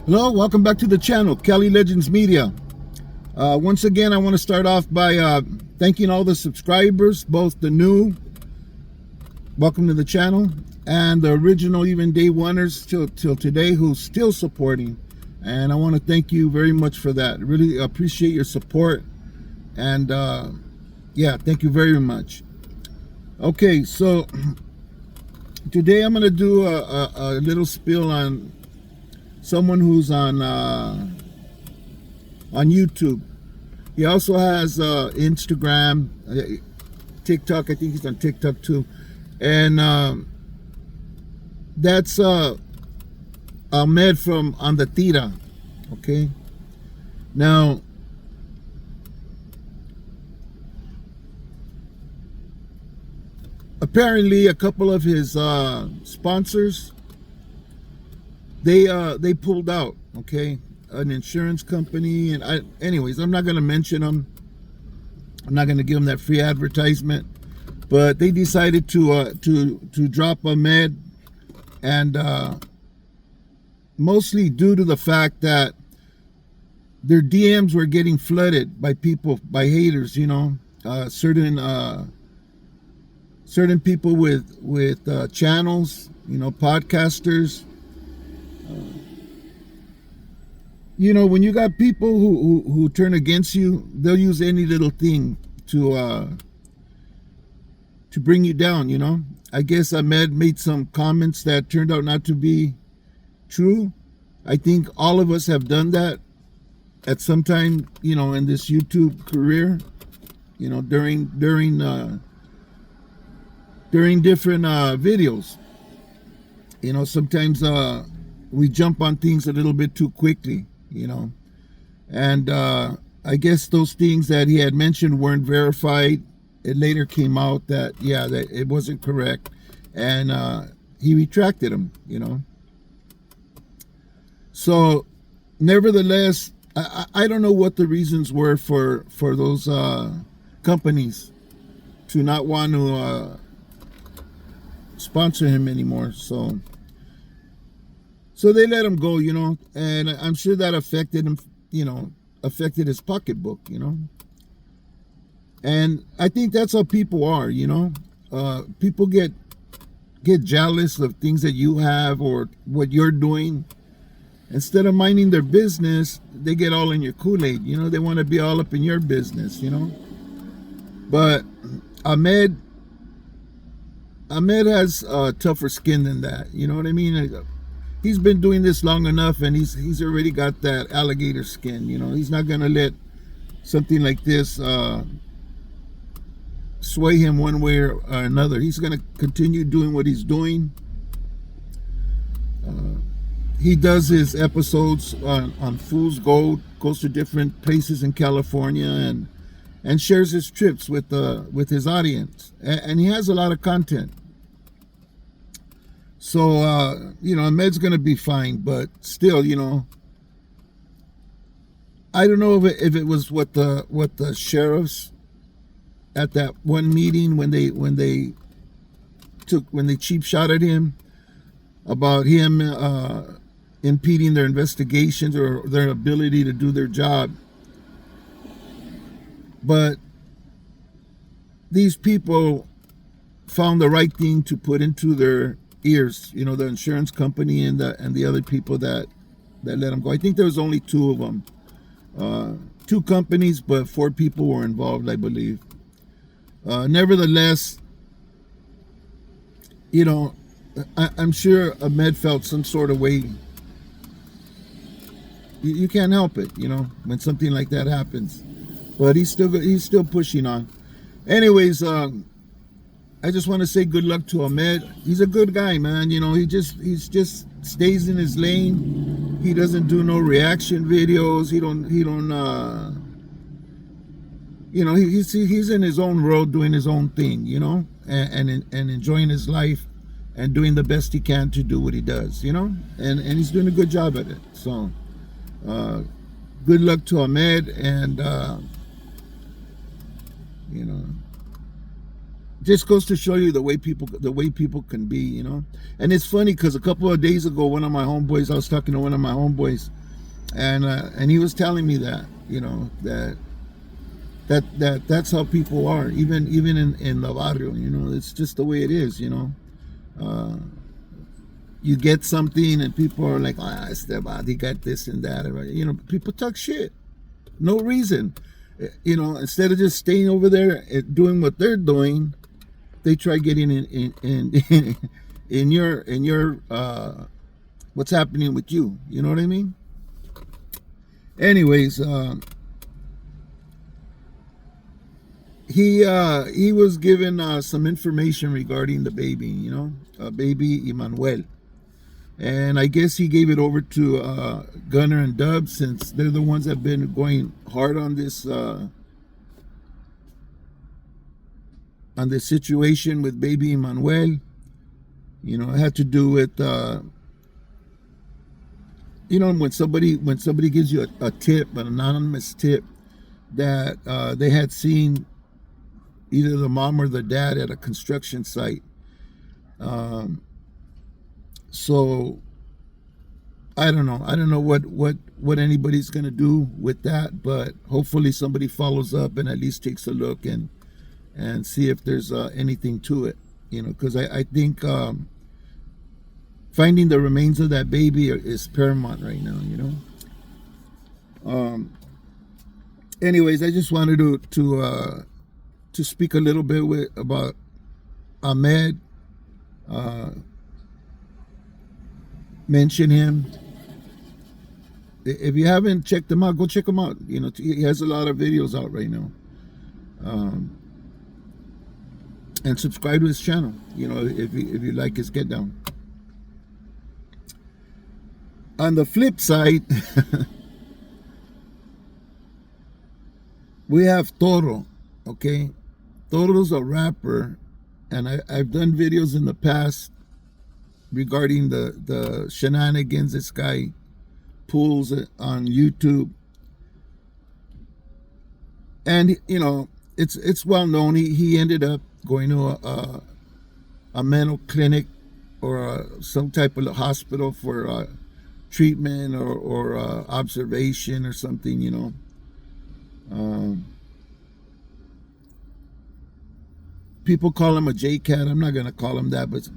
Hello, welcome back to the channel, Cali Legends Media. Once again, I want to start off by thanking all the subscribers, both the new, welcome to the channel, and the original, even day oneers till today, who's still supporting. And I want to thank you very much for that. Really appreciate your support. And yeah, thank you very much. Okay, so today I'm going to do a little spiel on someone who's on YouTube. He also has Instagram, TikTok. I think he's on TikTok too, and that's Ahmed from On the Tira. Okay, now apparently a couple of his sponsors, they pulled out, okay, an insurance company, and anyways, I'm not going to mention them. I'm not going to give them that free advertisement, but they decided to drop Ahmed, and mostly due to the fact that their DMs were getting flooded by people, by haters, you know, certain people with channels, you know, podcasters. You know, when you got people who turn against you, they'll use any little thing to bring you down, you know. I guess Ahmed made some comments that turned out not to be true. I think all of us have done that at some time, you know, in this YouTube career, you know, during different videos. You know, sometimes we jump on things a little bit too quickly, you know, and I guess those things that he had mentioned weren't verified. It later came out that, yeah, that it wasn't correct, and he retracted them, you know. So nevertheless, I don't know what the reasons were for those companies to not want to sponsor him anymore. So they let him go, you know, and I'm sure that affected him, you know, affected his pocketbook, you know. And I think that's how people are, you know. People get jealous of things that you have or what you're doing. Instead of minding their business, they get all in your Kool-Aid, you know. They want to be all up in your business, you know. But Ahmed has tougher skin than that, you know what I mean? He's been doing this long enough, and he's already got that alligator skin, you know. He's not gonna let something like this sway him one way or another. He's gonna continue doing what he's doing. He does his episodes on Fool's Gold, goes to different places in California, and shares his trips with his audience, and he has a lot of content. So you know, Ahmed's gonna be fine, but still, you know, I don't know if it was what the sheriffs at that one meeting when they cheap shot at him about him impeding their investigations or their ability to do their job. But these people found the right thing to put into their ears, you know, the insurance company and the other people that let them go. I think there was only two of them, two companies, but 4 people were involved, I believe. Nevertheless, you know, I'm sure Ahmed felt some sort of way. You can't help it, you know, when something like that happens. But he's still pushing on. Anyways, I just want to say good luck to Ahmed. He's a good guy, man. You know, he just stays in his lane. He doesn't do no reaction videos. He don't you know, he's in his own world doing his own thing, you know, and enjoying his life and doing the best he can to do what he does, you know, and he's doing a good job at it. So good luck to Ahmed, and you know, just goes to show you the way people can be, you know. And it's funny because a couple of days ago, I was talking to one of my homeboys, and he was telling me that, you know, that's how people are, even in the barrio, you know. It's just the way it is, you know. You get something and people are like, he got this and that, you know. People talk shit, no reason, you know. Instead of just staying over there doing what they're doing, they try getting in your what's happening with you. You know what I mean? Anyways, he was given some information regarding the baby, you know, baby Emmanuel, and I guess he gave it over to Gunner and Dub, since they're the ones that have been going hard on this situation with baby Emmanuel. You know, it had to do with you know, when somebody gives you a tip, an anonymous tip, that they had seen either the mom or the dad at a construction site. So I don't know what anybody's gonna do with that, but hopefully somebody follows up and at least takes a look and see if there's anything to it, you know, because I think finding the remains of that baby is paramount right now, you know. Anyways, I just wanted to speak a little bit about Ahmed, mention him. If you haven't checked him out, go check him out. You know, he has a lot of videos out right now. And subscribe to his channel, you know, if you like his get down. On the flip side, we have Torto, okay? Torto's a rapper, and I've done videos in the past regarding the shenanigans this guy pulls on YouTube. And, you know, it's well known. He ended up going to a mental clinic or some type of hospital for treatment or observation or something, you know. People call him a J-Cat. I'm not gonna call him that, but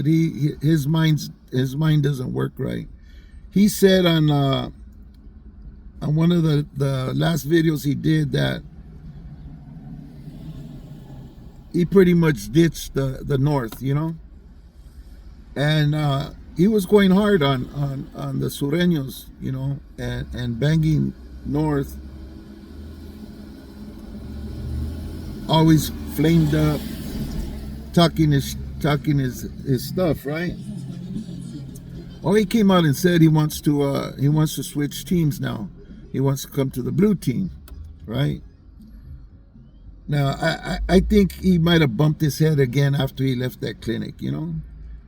his mind doesn't work right. He said on one of the last videos he did that he pretty much ditched the North, you know, and he was going hard on the Sureños, you know, and banging North, always flamed up, talking his stuff, right? Well, he came out and said he wants to switch teams now. He wants to come to the blue team, right? Now, I think he might have bumped his head again after he left that clinic, you know.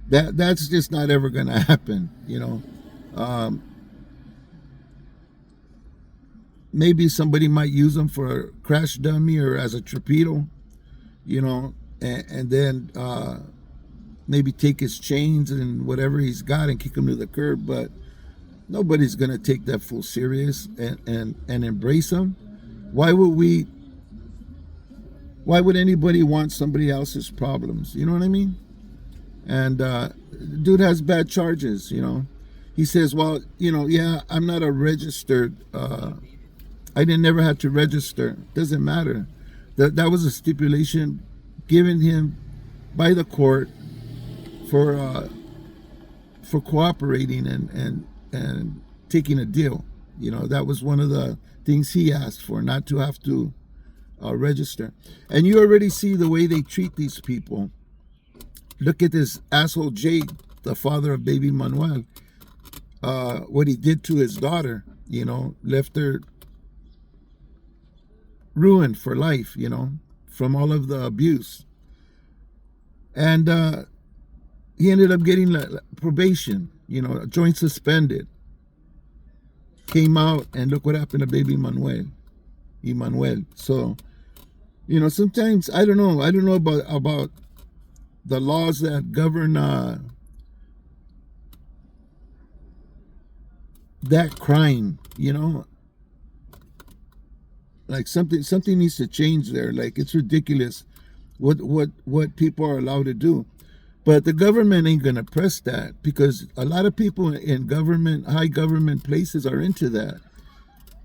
That's just not ever going to happen, you know. Maybe somebody might use him for a crash dummy or as a torpedo, you know, and then maybe take his chains and whatever he's got and kick him to the curb. But nobody's going to take that full serious and embrace him. Why would anybody want somebody else's problems? You know what I mean? And dude has bad charges, you know. He says, well, you know, yeah, I'm not a registered, I never had to register. Doesn't matter. That was a stipulation given him by the court for cooperating and taking a deal. You know, that was one of the things he asked for, not to have to register. And you already see the way they treat these people. Look at this asshole Jake, the father of baby Manuel. What he did to his daughter, you know, left her ruined for life, you know, from all of the abuse. And he ended up getting probation, you know, joint suspended. Came out, and look what happened to baby Emmanuel. So You know, sometimes I don't know. I don't know about the laws that govern that crime. You know, like something needs to change there. Like, it's ridiculous what people are allowed to do. But the government ain't gonna press that, because a lot of people in high government places are into that.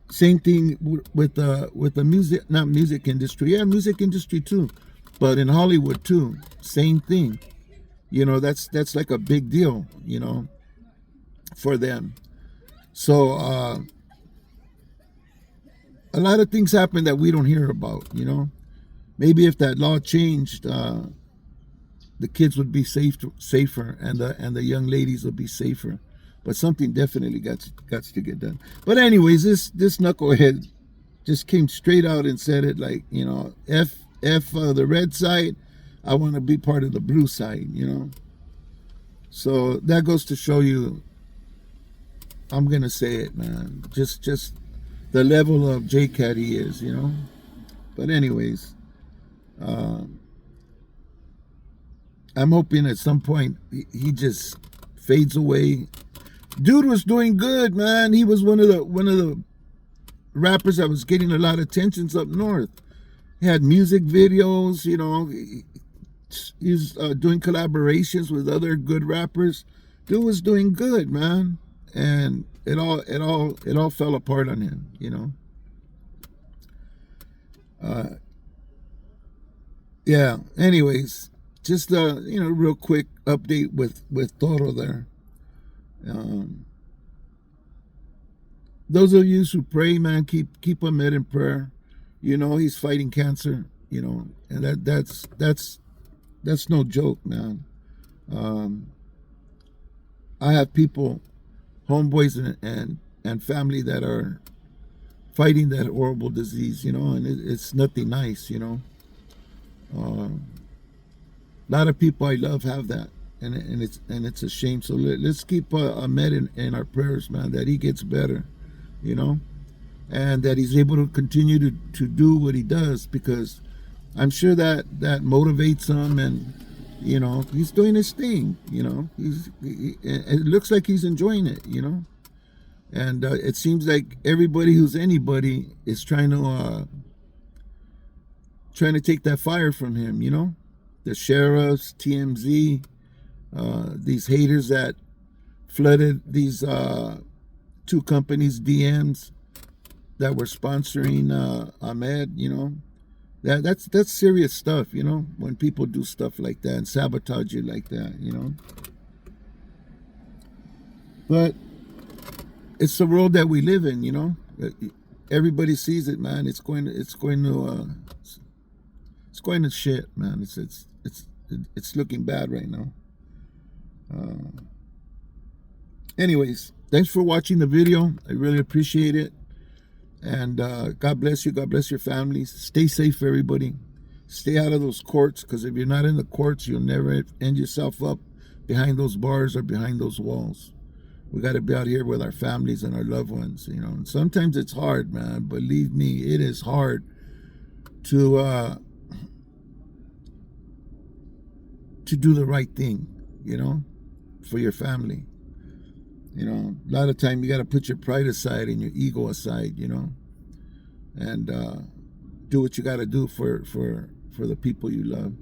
Same thing with the music, not music industry. Yeah, music industry too, but in Hollywood too. Same thing. You know, that's like a big deal. You know, for them. So a lot of things happen that we don't hear about. You know, maybe if that law changed, the kids would be safer, and the young ladies would be safer. But something definitely got to get done. But anyways, this knucklehead just came straight out and said it, like, you know, F the red side, I want to be part of the blue side, you know. So that goes to show you, I'm gonna say it, man, just the level of JCat he is, you know. But anyways, I'm hoping at some point he just fades away. Dude was doing good, man. He was one of the rappers that was getting a lot of attentions up north. He had music videos, you know. He's doing collaborations with other good rappers. Dude was doing good, man. And it all fell apart on him, you know. Yeah. Anyways, just you know, real quick update with Torto there. Those of you who pray, man, keep Ahmed in prayer. You know, he's fighting cancer, you know, and that's no joke, man. I have people, homeboys and family that are fighting that horrible disease, you know, and it's nothing nice, you know. A lot of people I love have that, and it's a shame. So let's keep Ahmed in our prayers, man, that he gets better, you know, and that he's able to continue to do what he does, because I'm sure that motivates him, and you know, he's doing his thing, you know. It looks like he's enjoying it, you know, and it seems like everybody who's anybody is trying to take that fire from him, you know. The sheriffs, TMZ, these haters that flooded these two companies' DMs that were sponsoring Ahmed, you know. That's serious stuff, you know, when people do stuff like that and sabotage you like that, you know. But it's the world that we live in, you know. Everybody sees it, man. It's going to shit, man. It's looking bad right now. Anyways, thanks for watching the video. I really appreciate it. And God bless you. God bless your families. Stay safe, everybody. Stay out of those courts, because if you're not in the courts, you'll never end yourself up behind those bars or behind those walls. We got to be out here with our families and our loved ones, you know. And sometimes it's hard, man. Believe me, it is hard to do the right thing, you know, for your family. You know, a lot of time you got to put your pride aside and your ego aside, you know, and do what you got to do for the people you love.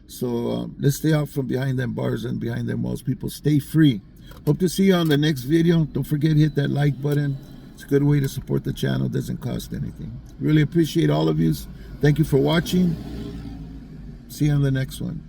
So let's stay out from behind them bars and behind them walls. People, stay free. Hope to see you on the next video. Don't forget to hit that like button. It's a good way to support the channel. It doesn't cost anything. Really appreciate all of you. Thank you for watching. See you on the next one.